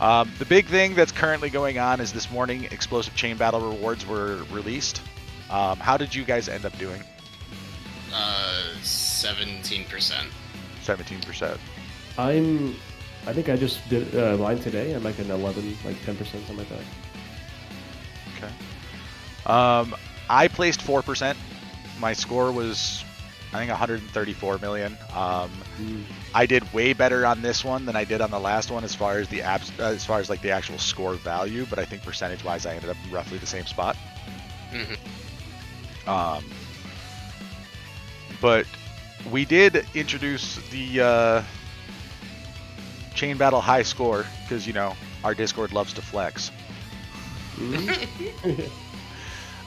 The big thing that's currently going on is this morning explosive chain battle rewards were released. How did you guys end up doing? 17%. 17%. I think I just did mine today. I'm like an 11, like 10%, something like that. Okay. I placed 4%. My score was, I think, 134 million. I did way better on this one than I did on the last one as far as the like the actual score value, but I think percentage-wise I ended up in roughly the same spot. But we did introduce the chain battle high score because, you know, our Discord loves to flex.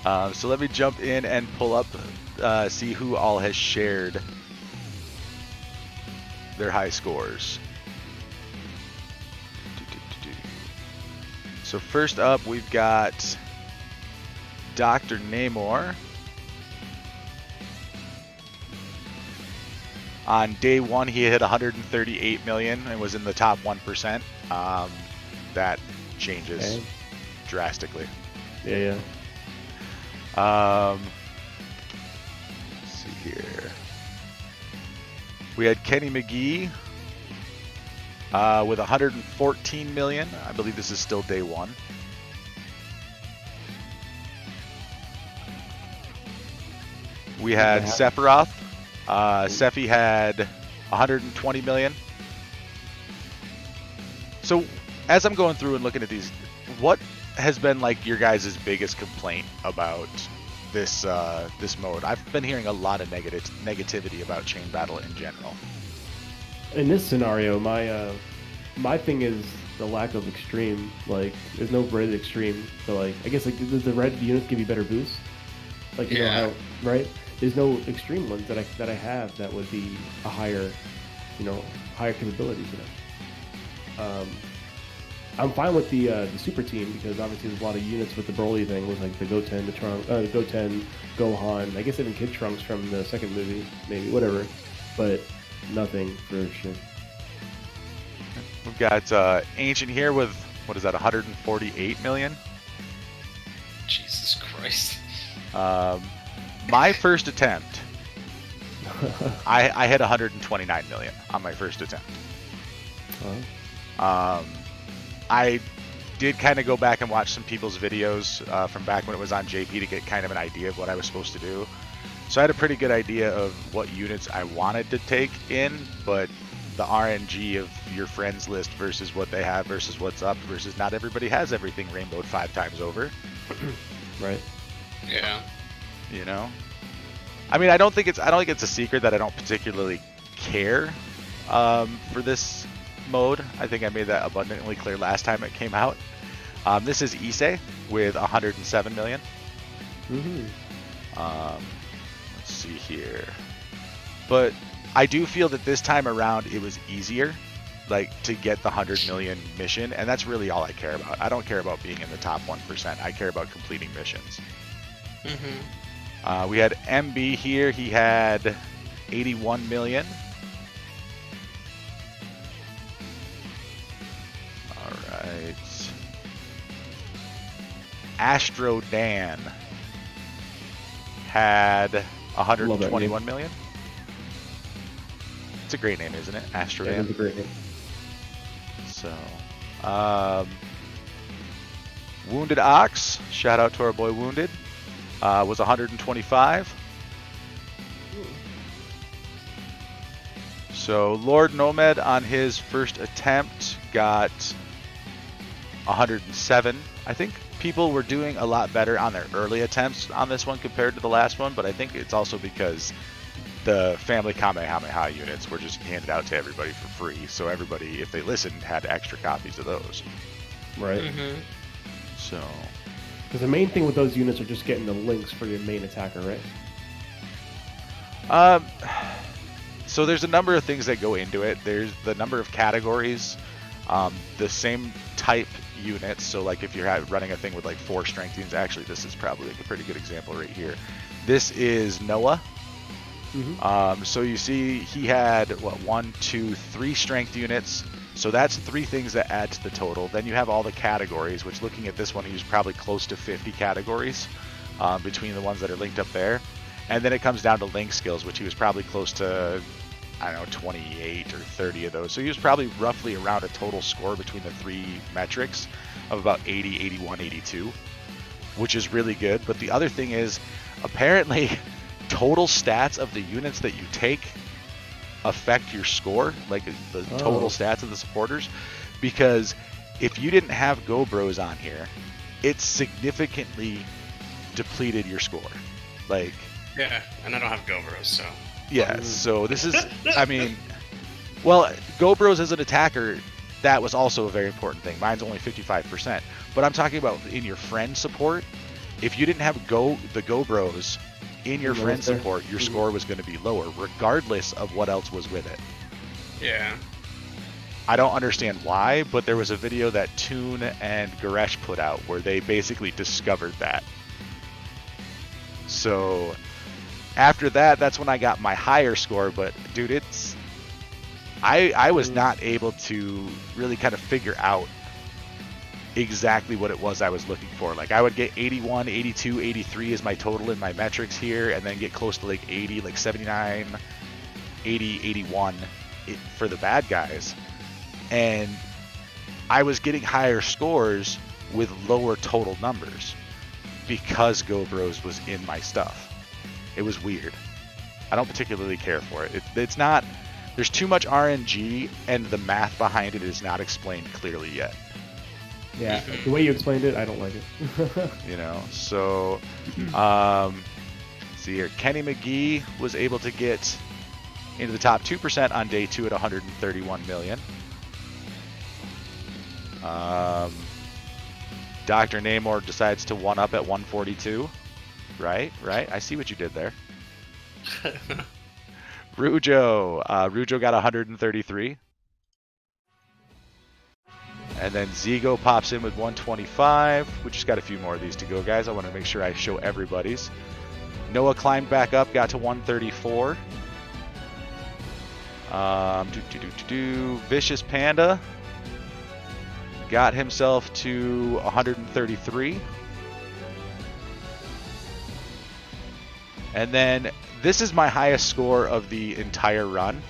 So let me jump in and pull up, see who all has shared their high scores. So first up, we've got Dr. Namor. On day one, he hit 138 million and was in the top 1%. That changes drastically. Yeah. Let's see here. We had Kenny McGee with 114 million. I believe this is still day one. We had Sephiroth. Sephi had 120 million. So as I'm going through and looking at these, what has been like your guys' biggest complaint about this this mode? I've been hearing a lot of negativity about chain battle in general. In this scenario, my thing is the lack of extreme. Like, there's no red extreme, so like I guess like the red units give you better boosts. Like, you know how, right? There's no extreme ones that I have that would be a higher, higher capabilities. I'm fine with the super team because obviously there's a lot of units with the Broly thing with like the Goten, Goten, Gohan. I guess even Kid Trunks from the second movie, maybe whatever, but nothing for sure. We've got Ancient here with, what is that, 148 million? Jesus Christ. My first attempt, I hit 129 million on my first attempt. I did kind of go back and watch some people's videos from back when it was on JP to get kind of an idea of what I was supposed to do. So I had a pretty good idea of what units I wanted to take in, but the RNG of your friends list versus what they have versus what's up versus not everybody has everything rainbowed 5 times over. Right. Yeah. You know? I mean, I don't think it's a secret that I don't particularly care for this mode. I think I made that abundantly clear last time it came out. This is Issei with 107 million. Let's see here. But I do feel that this time around it was easier, like, to get the 100 million mission, and that's really all I care about. I don't care about being in the top 1%. I care about completing missions. We had MB here. He had 81 million. All right. Astro Dan had 121 million. It's a great name, isn't it? Astro Dan. It's a great name. So, Wounded Ox, shout out to our boy Wounded, was 125. So Lord Nomad on his first attempt got 107. I think people were doing a lot better on their early attempts on this one compared to the last one, but I think it's also because the family Kamehameha units were just handed out to everybody for free, so everybody, if they listened, had extra copies of those. Right. So, because the main thing with those units are just getting the links for your main attacker, right? So there's a number of things that go into it. There's the number of categories, the same type units. So like if you're running a thing with like 4 strength units, actually this is probably like a pretty good example right here. This is Noah. So you see he had 1, 2, 3 strength units, So that's 3 things that add to the total. Then you have all the categories, which looking at this one, he was probably close to 50 categories between the ones that are linked up there. And then it comes down to link skills, which he was probably close to, I don't know, 28 or 30 of those. So he was probably roughly around a total score between the 3 metrics of about 80, 81, 82, which is really good. But the other thing is, apparently, total stats of the units that you take affect your score, like the total stats of the supporters, because if you didn't have Go Bros on here, it significantly depleted your score. Like, yeah, and I don't have Go Bros, so yeah, so this is, I mean, well, Go Bros as an attacker, that was also a very important thing. Mine's only 55%, but I'm talking about in your friend support. If you didn't have the Go Bros in your friend support, your score was going to be lower, regardless of what else was with it. yeah. I don't understand why, but there was a video that Toon and Goresh put out where they basically discovered that. So after that, that's when I got my higher score. But dude, I was not able to really kind of figure out exactly what it was I was looking for. Like I would get 81, 82, 83 is my total in my metrics here, and then get close to like 80, like 79, 80, 81 for the bad guys. And I was getting higher scores with lower total numbers because Go Bros was in my stuff. It was weird. I don't particularly care for it. It's not, there's too much RNG, and the math behind it is not explained clearly yet. Yeah, the way you explained it, I don't like it. You know, so let's see here. Kenny McGee was able to get into the top 2% on day 2 at 131 million. Dr. Namor decides to one up at 142. Right. I see what you did there. Rujo got 133. And then Zigo pops in with 125. We just got a few more of these to go, guys. I want to make sure I show everybody's. Noah climbed back up, got to 134. Vicious Panda got himself to 133. And then this is my highest score of the entire run.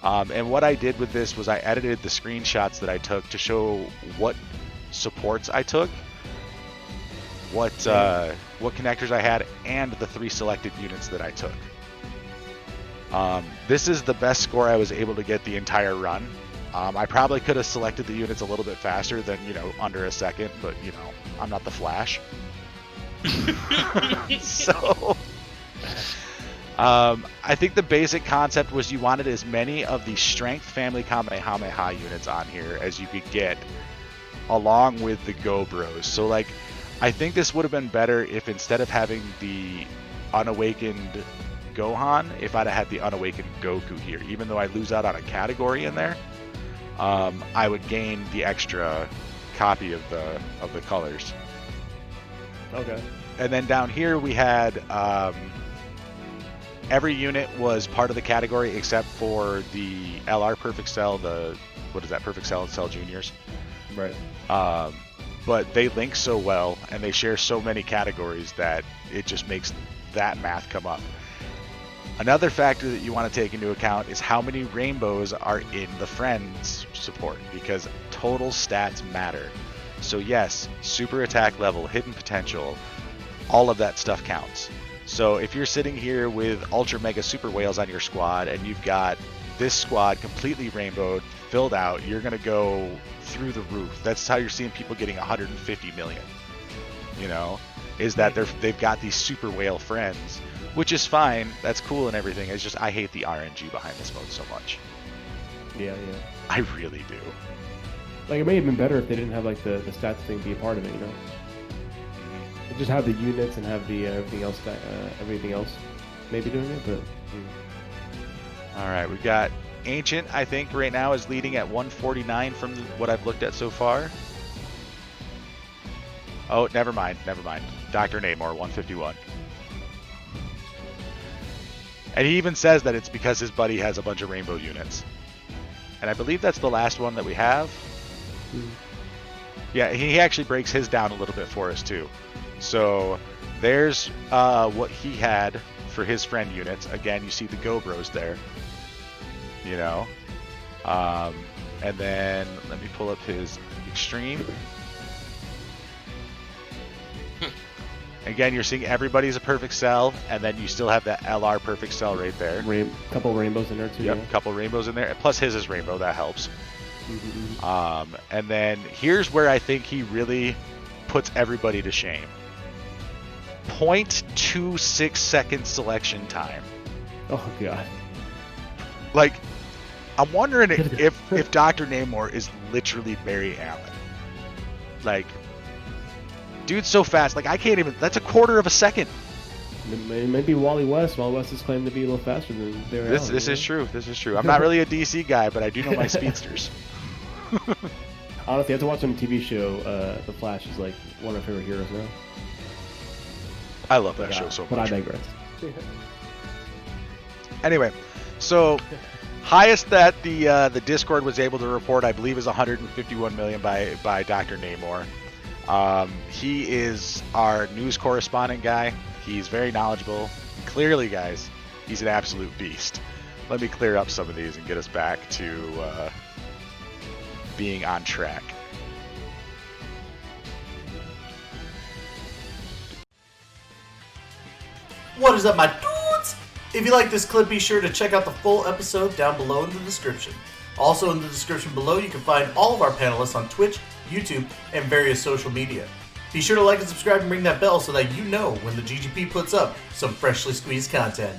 And what I did with this was I edited the screenshots that I took to show what supports I took, what connectors I had, and the 3 selected units that I took. This is the best score I was able to get the entire run. I probably could have selected the units a little bit faster than, under a second, but, I'm not the Flash. So... I think the basic concept was you wanted as many of the Strength Family Kamehameha units on here as you could get, along with the Go Bros. So, like, I think this would have been better if instead of having the Unawakened Gohan, if I'd have had the Unawakened Goku here. Even though I lose out on a category in there, I would gain the extra copy of the colors. Okay. And then down here we had... every unit was part of the category except for the LR Perfect Cell, Perfect Cell and Cell Juniors. Right. But they link so well and they share so many categories that it just makes that math come up. Another factor that you want to take into account is how many rainbows are in the friends support, because total stats matter. So yes, super attack level, hidden potential, all of that stuff counts. So if you're sitting here with Ultra Mega Super Whales on your squad and you've got this squad completely rainbowed, filled out, you're going to go through the roof. That's how you're seeing people getting 150 million, is that they've got these Super Whale friends, which is fine. That's cool and everything. It's just I hate the RNG behind this mode so much. Yeah. I really do. Like, it may have been better if they didn't have, like, the stats thing be a part of it, Just have the units and have the everything else maybe doing it, but... All right, we've got Ancient, I think, right now is leading at 149 from what I've looked at so far. Oh, never mind. Dr. Namor, 151. And he even says that it's because his buddy has a bunch of rainbow units. And I believe that's the last one that we have. Hmm. Yeah, he actually breaks his down a little bit for us too. So there's what he had for his friend units. Again, you see the Go Bros there. You know. And then let me pull up his extreme. Again, you're seeing everybody's a perfect cell, and then you still have that LR perfect cell right there. Couple rainbows in there too. Yep, Yeah. couple rainbows in there. Plus his is rainbow, that helps. Mm-hmm. And then here's where I think he really puts everybody to shame. 0.26 second selection time. Oh god. Like, I'm wondering if Dr. Namor is literally Barry Allen. Like, dude's so fast. Like, I can't even. That's a quarter of a second. Maybe Wally West. Wally West is claimed to be a little faster than Barry Allen. This is true. This is true. I'm not really a DC guy, but I do know my speedsters. Honestly, I have to watch on a TV show. The Flash is like one of my favorite heroes now. I love that show so much. But I digress. Anyway, so highest that the Discord was able to report, I believe, is 151 million by Dr. Namor. He is our news correspondent guy. He's very knowledgeable. Clearly, guys, he's an absolute beast. Let me clear up some of these and get us back to being on track. What is up, my dudes? If you like this clip, be sure to check out the full episode down below in the description. Also in the description below, you can find all of our panelists on Twitch, YouTube, and various social media. Be sure to like and subscribe and ring that bell so that you know when the GGP puts up some freshly squeezed content.